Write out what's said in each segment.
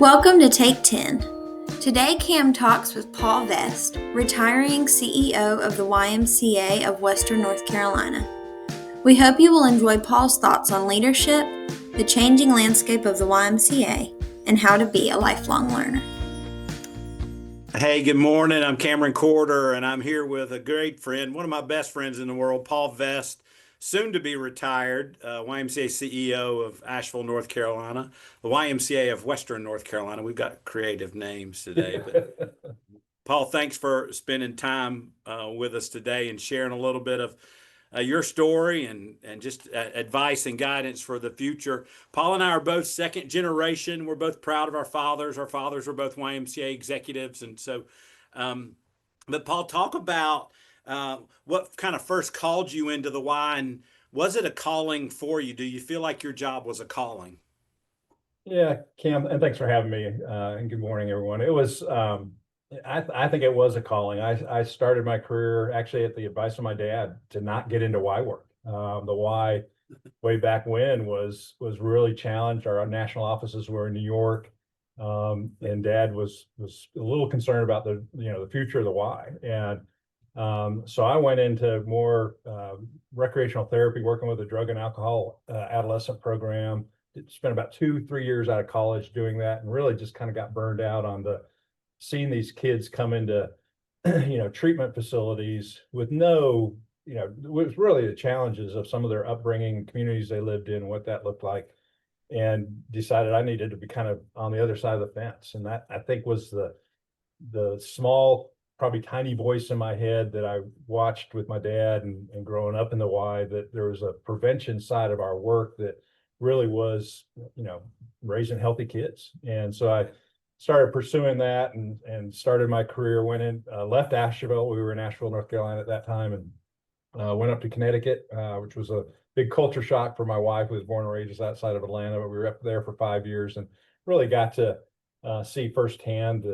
Welcome to Take 10. Today, Cam talks with Paul Vest, retiring CEO of the YMCA of Western North Carolina. We hope you will enjoy Paul's thoughts on leadership, the changing landscape of the YMCA, and how to be a lifelong learner. Hey, good morning. I'm Cameron Corder, and I'm here with a great friend, one of my best friends in the world, Paul Vest, soon to be retired, YMCA CEO of Asheville, North Carolina, the YMCA of Western North Carolina. We've got creative names today, but Paul, thanks for spending time with us today and sharing a little bit of your story and just advice and guidance for the future. Paul and I are both second generation. We're both proud of our fathers. Our fathers were both YMCA executives. And so, but Paul, talk about what kind of first called you into the Y, and was it a calling for you? Do you feel like your job was a calling? Yeah, Cam, and thanks for having me. And good morning, everyone. It was, I think it was a calling. I started my career actually at the advice of my dad to not get into Y work. The Y way back when was really challenged. Our national offices were in New York, and Dad was a little concerned about the future of the Y. And so I went into more recreational therapy, working with a drug and alcohol adolescent program. Spent about 2-3 years out of college doing that, and really just kind of got burned out on seeing these kids come into treatment facilities with no, it was really the challenges of some of their upbringing, communities they lived in, what that looked like, and decided I needed to be kind of on the other side of the fence. And that, I think, was the small, probably tiny voice in my head that I watched with my dad and growing up in the Y, that there was a prevention side of our work that really was, raising healthy kids. And so I started pursuing that and started my career. Left Asheville. We were in Asheville, North Carolina at that time, and went up to Connecticut, which was a big culture shock for my wife, who was born and raised just outside of Atlanta. But we were up there for 5 years and really got to see firsthand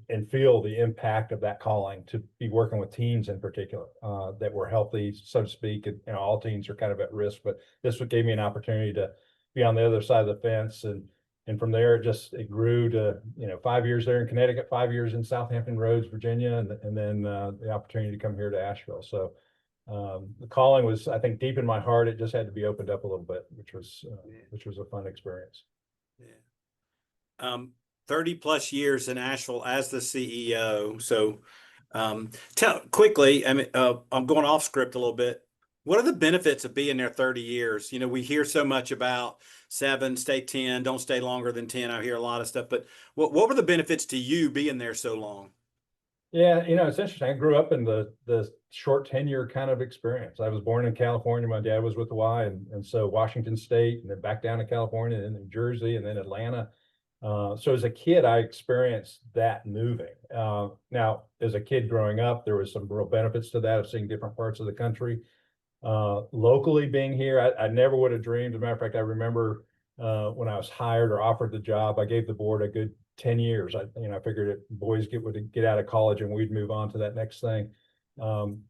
and feel the impact of that calling to be working with teens in particular that were healthy, so to speak. And all teens are kind of at risk, but this gave me an opportunity to be on the other side of the fence. And from there, it grew to 5 years there in Connecticut, 5 years in Southampton Roads, Virginia, and then the opportunity to come here to Asheville. So the calling was, I think, deep in my heart. It just had to be opened up a little bit, which was a fun experience. Yeah. 30 plus years in Asheville as the CEO. So tell quickly, I'm going off script a little bit. What are the benefits of being there 30 years? We hear so much about 7, stay 10, don't stay longer than 10. I hear a lot of stuff, but what were the benefits to you being there so long? Yeah, it's interesting. I grew up in the short tenure kind of experience. I was born in California. My dad was with the Y, and so Washington State, and then back down to California, and then New Jersey, and then Atlanta. So as a kid, I experienced that moving. Now, as a kid growing up, there was some real benefits to that, of seeing different parts of the country. Locally being here, I never would have dreamed. As a matter of fact, I remember when I was hired or offered the job, I gave the board a good 10 years. I figured if boys would get out of college and we'd move on to that next thing.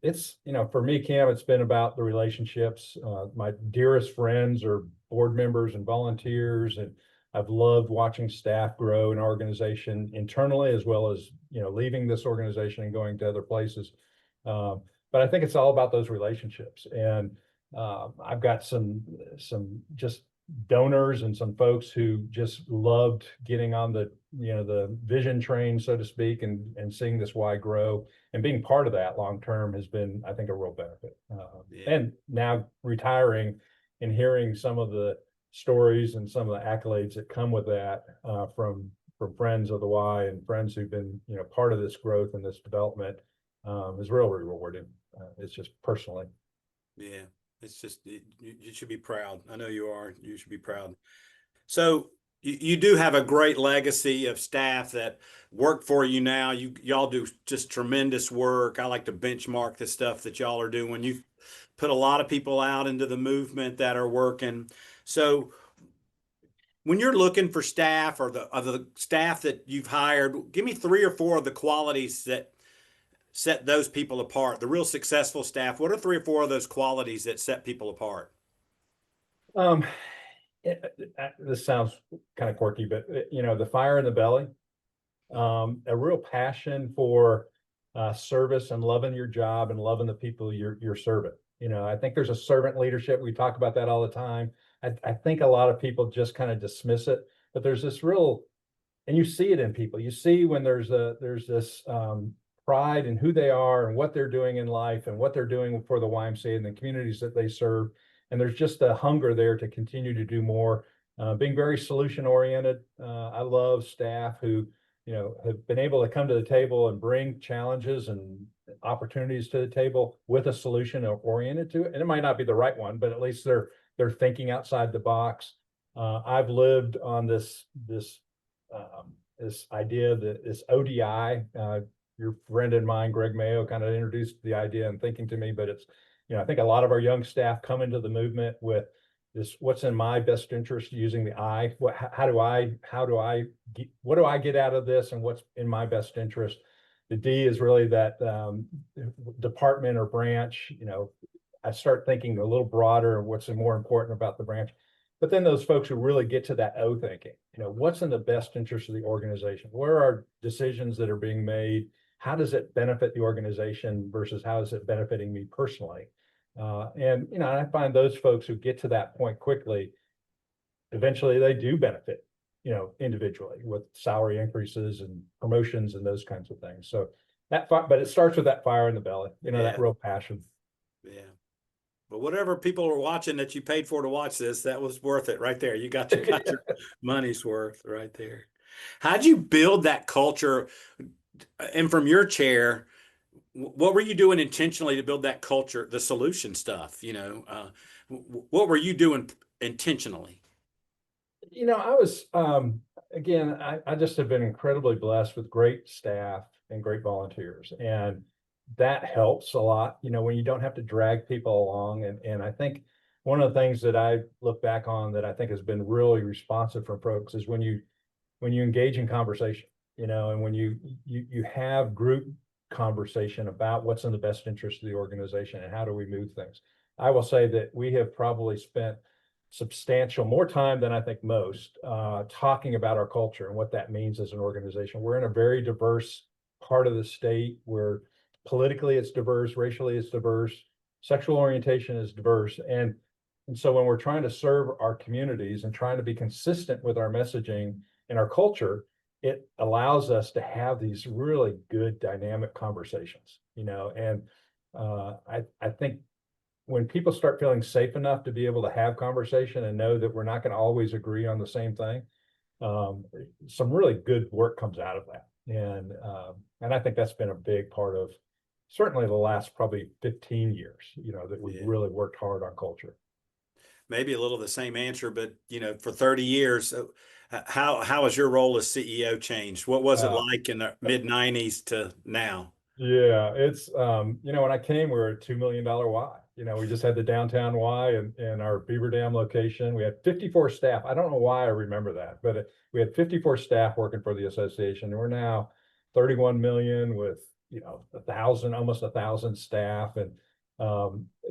It's, for me, Cam, it's been about the relationships. My dearest friends are board members and volunteers, and I've loved watching staff grow an organization internally, as well as, leaving this organization and going to other places. But I think it's all about those relationships. And I've got some just donors and some folks who just loved getting on the vision train, so to speak, and seeing this Y grow, and being part of that long term has been, I think, a real benefit. And now retiring and hearing some of the stories and some of the accolades that come with that from friends of the Y and friends who've been part of this growth and this development is really rewarding. It's just personally. Yeah. It's just, you should be proud. I know you are. You should be proud. So you do have a great legacy of staff that work for you now. Y'all do just tremendous work. I like to benchmark the stuff that y'all are doing. You've put a lot of people out into the movement that are working. So when you're looking for staff, or the staff that you've hired, give me 3 or 4 of the qualities that set those people apart, the real successful staff. What are 3 or 4 of those qualities that set people apart? This sounds kind of quirky, but the fire in the belly, a real passion for service and loving your job and loving the people you're serving. I think there's a servant leadership. We talk about that all the time. I think a lot of people just kind of dismiss it, but there's this real, and you see it in people. You see when there's this pride in who they are and what they're doing in life and what they're doing for the YMCA and the communities that they serve. And there's just a hunger there to continue to do more, being very solution oriented. I love staff who, have been able to come to the table and bring challenges and opportunities to the table with a solution oriented to it. And it might not be the right one, but at least they're thinking outside the box. I've lived on this idea that this ODI, your friend and mine, Greg Mayo, kind of introduced the idea and thinking to me, but it's, I think a lot of our young staff come into the movement with this, what's in my best interest, using the I, what do I get out of this and what's in my best interest. The D is really that department or branch, I start thinking a little broader, what's more important about the branch. But then those folks who really get to that O thinking, what's in the best interest of the organization? Where are decisions that are being made? How does it benefit the organization versus how is it benefiting me personally? And I find those folks who get to that point quickly, eventually they do benefit, individually with salary increases and promotions and those kinds of things. So but it starts with that fire in the belly, that real passion. Yeah. But whatever people are watching that you paid for to watch this, that was worth it right there. You got your money's worth right there. How'd you build that culture? And from your chair, what were you doing intentionally to build that culture, the solution stuff? What were you doing intentionally? I was, again, I just have been incredibly blessed with great staff and great volunteers. And that helps a lot, when you don't have to drag people along. And I think one of the things that I look back on that I think has been really responsive from folks is when you engage in conversation, and when you have group conversation about what's in the best interest of the organization and how do we move things. I will say that we have probably spent substantial more time than I think most talking about our culture and what that means as an organization. We're in a very diverse part of the state where politically it's diverse, racially it's diverse, sexual orientation is diverse. And so when we're trying to serve our communities and trying to be consistent with our messaging and our culture, it allows us to have these really good dynamic conversations, and I think when people start feeling safe enough to be able to have conversation and know that we're not going to always agree on the same thing, some really good work comes out of that. And I think that's been a big part of certainly the last probably 15 years, that we've really worked hard on culture. Maybe a little the same answer, but for 30 years, how has your role as CEO changed? What was it like in the mid 90s to now? Yeah, it's when I came, we were a $2 million Y. We just had the downtown Y and our Beaver Dam location. We had 54 staff. I don't know why I remember that, but we had 54 staff working for the association. And we're now 31 million with almost 1,000 staff. And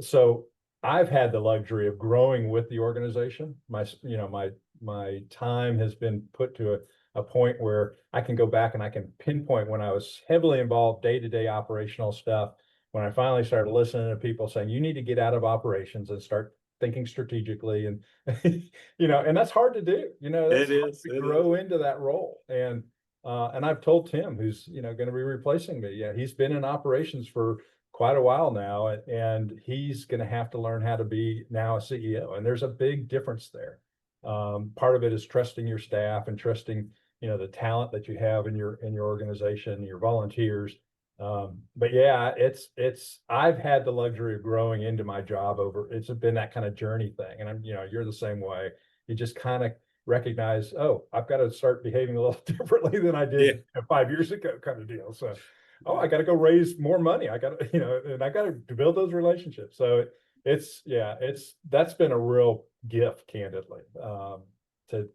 so I've had the luxury of growing with the organization. My time has been put to a point where I can go back and I can pinpoint when I was heavily involved day-to-day operational stuff. When I finally started listening to people saying, you need to get out of operations and start thinking strategically. And, and that's hard to do, It is to grow into that role. And I've told Tim, who's, going to be replacing me. Yeah. He's been in operations for quite a while now, and he's going to have to learn how to be now a CEO. And there's a big difference there. Part of it is trusting your staff and trusting, the talent that you have in your organization, your volunteers. But yeah, I've had the luxury of growing into my job it's been that kind of journey thing. And you're the same way. You just kind of recognize, I've got to start behaving a little differently than I did 5 years ago, kind of deal. So, I got to go raise more money. I got to, and I got to build those relationships. So that's been a real gift, candidly, to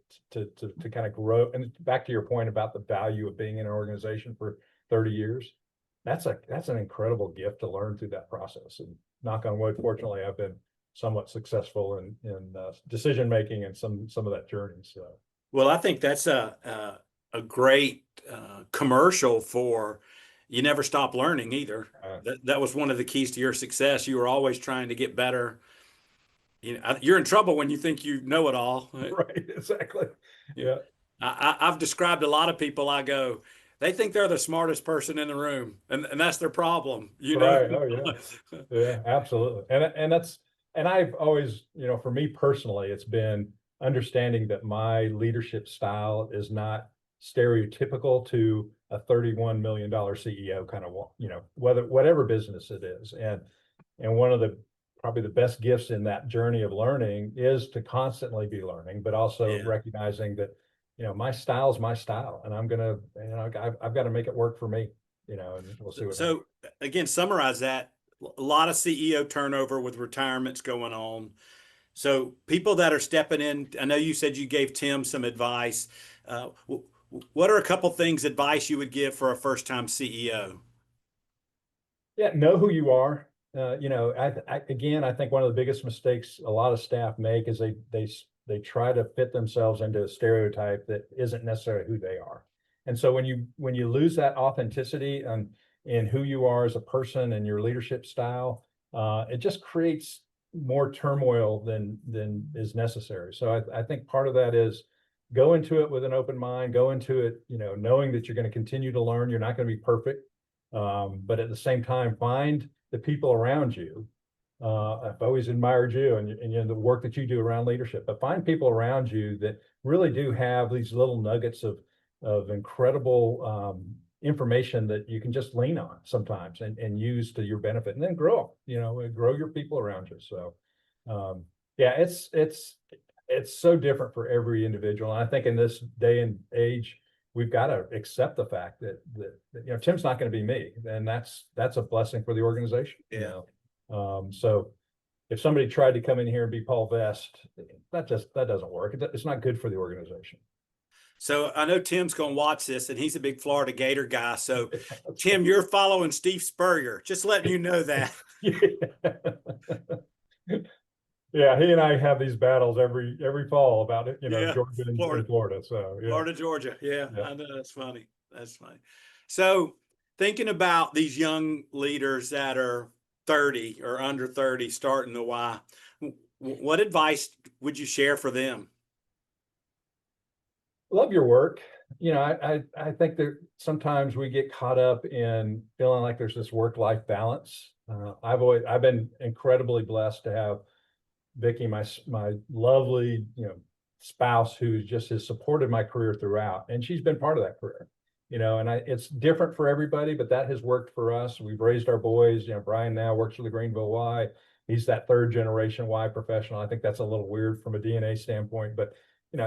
kind of grow. And back to your point about the value of being in an organization for 30 years, that's an incredible gift to learn through that process. And knock on wood, fortunately, I've been somewhat successful in decision making and some of that journey. So, well, I think that's a great commercial for you never stop learning either. That was one of the keys to your success. You were always trying to get better. You know, you're in trouble when you think you know it all. right, exactly. Yeah. I've described a lot of people. I go, they think they're the smartest person in the room, and that's their problem. You know. Right. Oh yeah. Yeah, absolutely. And I've always, for me personally, it's been understanding that my leadership style is not stereotypical to a $31 million CEO kind of, whatever business it is. And one of the probably the best gifts in that journey of learning is to constantly be learning, but also recognizing that, my style is my style, and I'm gonna, I've got to make it work for me, and we'll see what happens. So again, summarize that. A lot of CEO turnover with retirements going on. So people that are stepping in, I know you said you gave Tim some advice. What are a couple things advice you would give for a first-time CEO? Yeah, know who you are. Again, I think one of the biggest mistakes a lot of staff make is they try to fit themselves into a stereotype that isn't necessarily who they are. And so when you lose that authenticity and in who you are as a person and your leadership style, it just creates more turmoil than is necessary. So I think part of that is go into it with an open mind, go into it, knowing that you're going to continue to learn. You're not going to be perfect. But at the same time, find the people around you. I've always admired you and the work that you do around leadership, but find people around you that really do have these little nuggets of incredible information that you can just lean on sometimes and use to your benefit, and then grow your people around you. So yeah, it's so different for every individual. And I think in this day and age, we've got to accept the fact that Tim's not going to be me, and that's a blessing for the organization. So if somebody tried to come in here and be Paul Vest, that doesn't work. It's not good for the organization. So I know Tim's going to watch this, and he's a big Florida Gator guy. So Tim, you're following Steve Spurrier. Just letting you know that. Yeah, he and I have these battles every fall about it, Georgia and Florida. So Florida, Georgia. Yeah, I know, that's funny. That's funny. So thinking about these young leaders that are 30 or under 30 starting the Y, what advice would you share for them? Love your work. I think that sometimes we get caught up in feeling like there's this work-life balance. I've been incredibly blessed to have Vicky, my lovely, spouse, who just has supported my career throughout, and she's been part of that career, and it's different for everybody, but that has worked for us. We've raised our boys. Brian now works for the Greenville Y. He's that third generation Y professional. I think that's a little weird from a DNA standpoint, but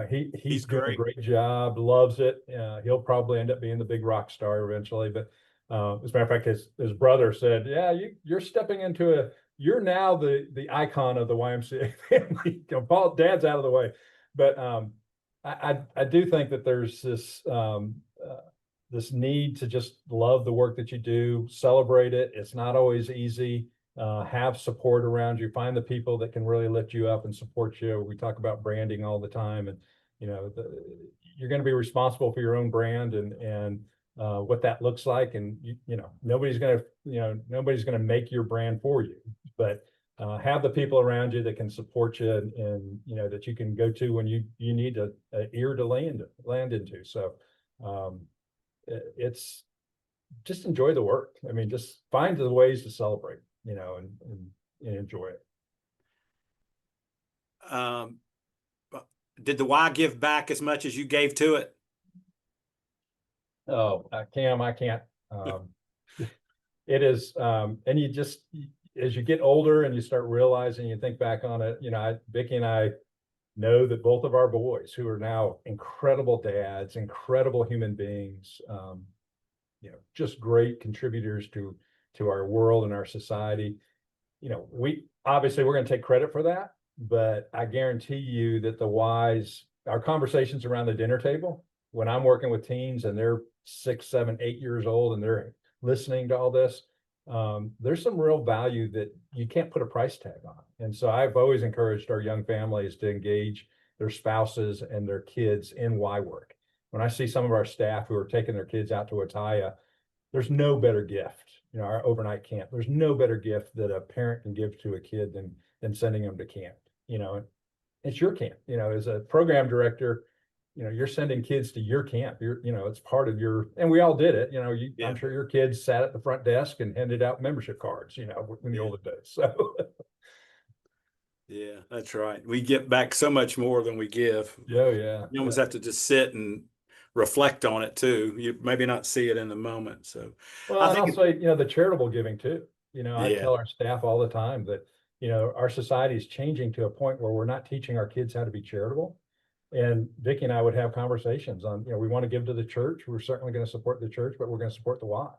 he's doing a great job, loves it. He'll probably end up being the big rock star eventually. But as a matter of fact, his brother said, "Yeah, you're stepping into you're now the icon of the YMCA family." Paul, Dad's out of the way, but I do think that there's this need to just love the work that you do, celebrate it. It's not always easy. Have support around you. Find the people that can really lift you up and support you. We talk about branding all the time, and you're going to be responsible for your own brand and what that looks like. And nobody's going to make your brand for you, but have the people around you that can support you and that you can go to when you need an ear to land into. So it's just enjoy the work. I mean, just find the ways to celebrate, and enjoy it. Did the Y give back as much as you gave to it? Oh, Cam, I can't. It is, and you just, as you get older and you start realizing, you think back on it, Vicky and I know that both of our boys, who are now incredible dads, incredible human beings, just great contributors to our world and our society. We're going to take credit for that, but I guarantee you that our conversations around the dinner table, when I'm working with teens and they're 6, 7, 8 years old and they're listening to all this, there's some real value that you can't put a price tag on. And so I've always encouraged our young families to engage their spouses and their kids in Y work. When I see some of our staff who are taking their kids out to Ataya, there's no better gift, our overnight camp. There's no better gift that a parent can give to a kid than sending them to camp. It's your camp. As a program director, you're sending kids to your camp. It's part of your, and we all did it. Yeah. I'm sure your kids sat at the front desk and handed out membership cards, in the olden days. So Yeah, that's right. We get back so much more than we give. yeah. You almost have to just sit and reflect on it too. You maybe not see it in the moment. So Well, I and I'll think, say, the charitable giving too. I yeah, tell our staff all the time that, our society is changing to a point where we're not teaching our kids how to be charitable. And Vicki and I would have conversations on, we want to give to the church. We're certainly going to support the church, but we're going to support the Y,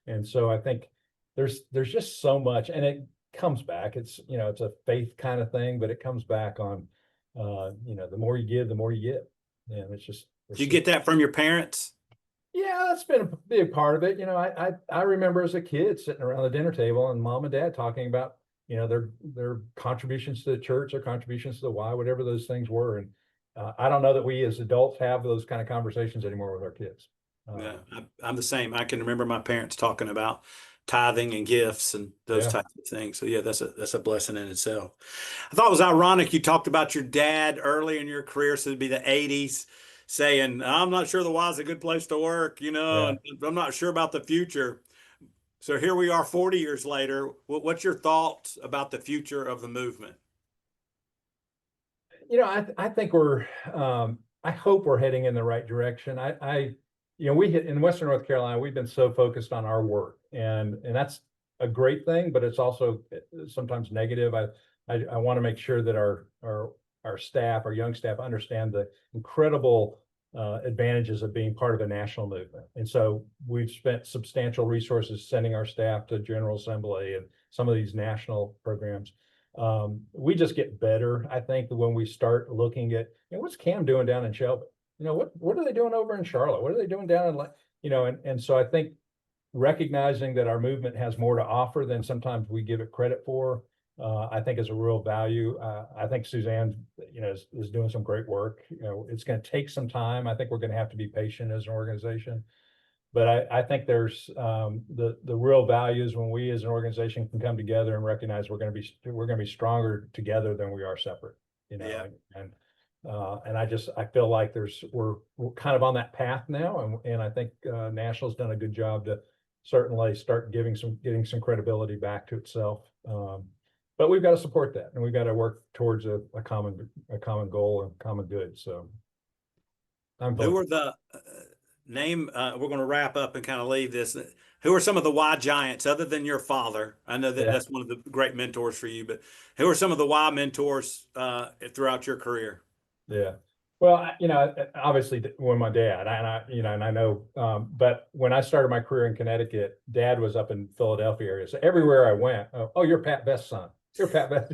and so I think there's just so much, and it comes back. It's, it's a faith kind of thing, but it comes back on, the more you give, the more you get. And it's just, do you get that from your parents? yeah, that's been a big part of it. I remember as a kid sitting around the dinner table and mom and dad talking about, their contributions to the church, their contributions to the Y, whatever those things were. And I don't know that we as adults have those kind of conversations anymore with our kids. Yeah, I'm the same. I can remember my parents talking about tithing and gifts and those types of things. So yeah, that's a blessing in itself. I thought it was ironic you talked about your dad early in your career, so it'd be the 80s, saying, I'm not sure the Y is a good place to work, Yeah. and I'm not sure about the future. So here we are 40 years later. What's your thoughts about the future of the movement? I think I hope we're heading in the right direction. We hit in Western North Carolina, we've been so focused on our work, and that's a great thing, but it's also sometimes negative. I want to make sure that our staff, our young staff, understand the incredible advantages of being part of a national movement. And so we've spent substantial resources sending our staff to General Assembly and some of these national programs. We just get better, I think, when we start looking at, what's Cam doing down in Shelby? What are they doing over in Charlotte? What are they doing down in, and so I think recognizing that our movement has more to offer than sometimes we give it credit for, I think is a real value. I think Suzanne, is doing some great work. It's going to take some time. I think we're going to have to be patient as an organization. But I think there's the real value is when we as an organization can come together and recognize we're going to be stronger together than we are separate. Yeah. And I feel like we're kind of on that path now, and I think National's done a good job to certainly start getting some credibility back to itself. But we've got to support that, and we've got to work towards a common goal and common good. So Who are the name? We're going to wrap up and kind of leave this. Who are some of the Y giants other than your father? I know that that's one of the great mentors for you, but who are some of the Y mentors throughout your career? Yeah. Well, obviously when my dad, and I know, but when I started my career in Connecticut, Dad was up in Philadelphia area. So everywhere I went, oh, you're Pat Best's son. You're Pat Best.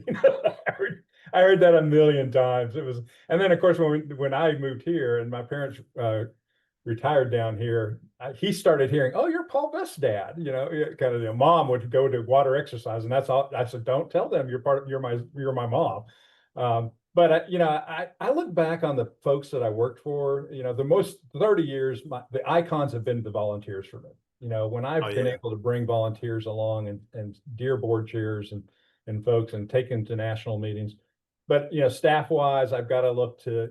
I heard that a million times. And then of course, when I moved here and my parents retired down here, he started hearing, oh, you're Paul Best's dad. Kind of, mom would go to water exercise, and that's all. I said, don't tell them you're my mom. But I look back on the folks that I worked for. The most 30 years, the icons have been the volunteers for me. When I've been able to bring volunteers along and dear board chairs and folks and take them to national meetings. But staff wise, I've got to look to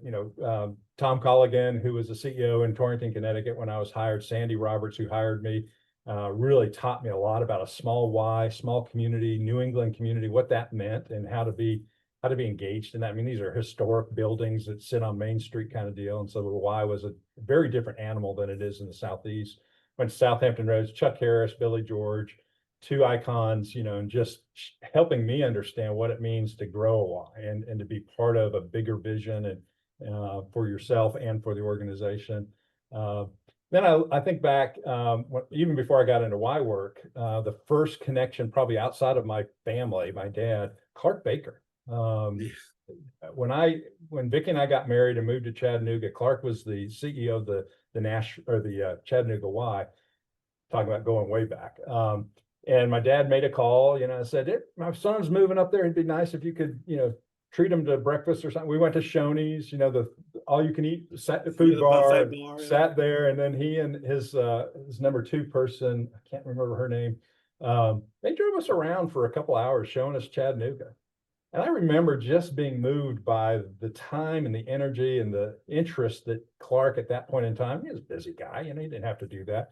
Tom Colligan, who was the CEO in Torrington, Connecticut when I was hired. Sandy Roberts, who hired me, really taught me a lot about a small community, New England community, what that meant, and how to be engaged in that. I mean, these are historic buildings that sit on Main Street kind of deal. And so the Y was a very different animal than it is in the Southeast. Went to Southampton Roads, Chuck Harris, Billy George, two icons, and just helping me understand what it means to grow a Y and to be part of a bigger vision and for yourself and for the organization. Then I think back, even before I got into Y work, the first connection probably outside of my family, my dad, Clark Baker. When Vicki and I got married and moved to Chattanooga, Clark was the CEO of the Chattanooga Y, talking about going way back. And my dad made a call, said, my son's moving up there. It'd be nice if you could, treat him to breakfast or something. We went to Shoney's, the all you can eat food the bar, buffet bar, sat there. And then he and his number two person, I can't remember her name. They drove us around for a couple hours showing us Chattanooga. And I remember just being moved by the time and the energy and the interest that Clark at that point in time, he was a busy guy, he didn't have to do that,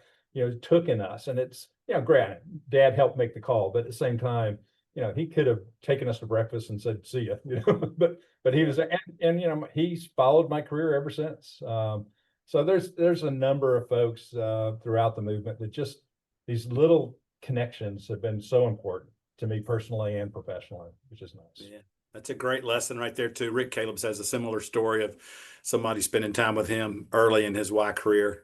took in us. And it's, granted, Dad helped make the call, but at the same time, he could have taken us to breakfast and said, see ya, but he was, and he's followed my career ever since. So there's a number of folks throughout the movement that just these little connections have been so important to me personally and professionally, which is nice. Yeah, that's a great lesson right there too. Rick Caleb's has a similar story of somebody spending time with him early in his Y career.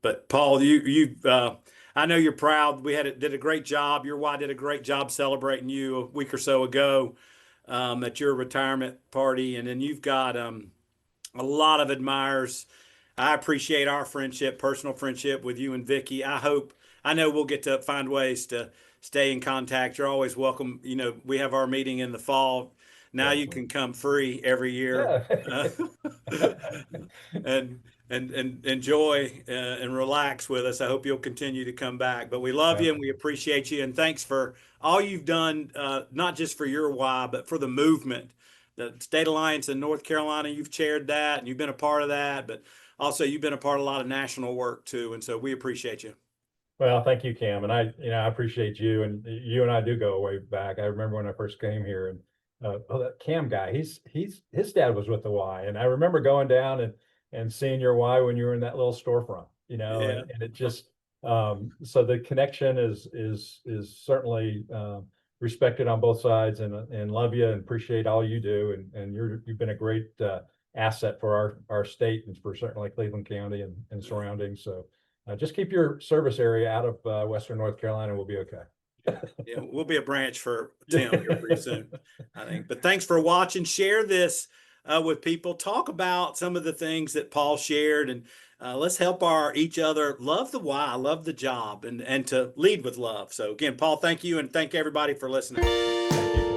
But Paul, I know you're proud. We did a great job. Your Y did a great job celebrating you a week or so ago at your retirement party, and then you've got a lot of admirers. I appreciate our friendship, personal friendship with you and Vicky. I know we'll get to find ways to stay in contact. You're always welcome. We have our meeting in the fall. Now you can come free every year. Yeah. and enjoy and relax with us. I hope you'll continue to come back. But we love you and we appreciate you. And thanks for all you've done, not just for your Y, but for the movement. The State Alliance in North Carolina, you've chaired that and you've been a part of that. But also, you've been a part of a lot of national work too. And so we appreciate you. Well, thank you, Cam. And I appreciate you, and you and I do go way back. I remember when I first came here, and that Cam guy, his dad was with the Y, and I remember going down and seeing your Y when you were in that little storefront, Yeah. and it just so the connection is certainly respected on both sides, and love you and appreciate all you do, and you've been a great asset for our state and for certainly Cleveland County and surroundings. So. Just keep your service area out of Western North Carolina. We'll be okay. Yeah, we'll be a branch for Tim here pretty soon, I think. But thanks for watching. Share this with people. Talk about some of the things that Paul shared, and let's help each other love the Y, love the job, and to lead with love. So again, Paul, thank you, and thank everybody for listening. Thank you.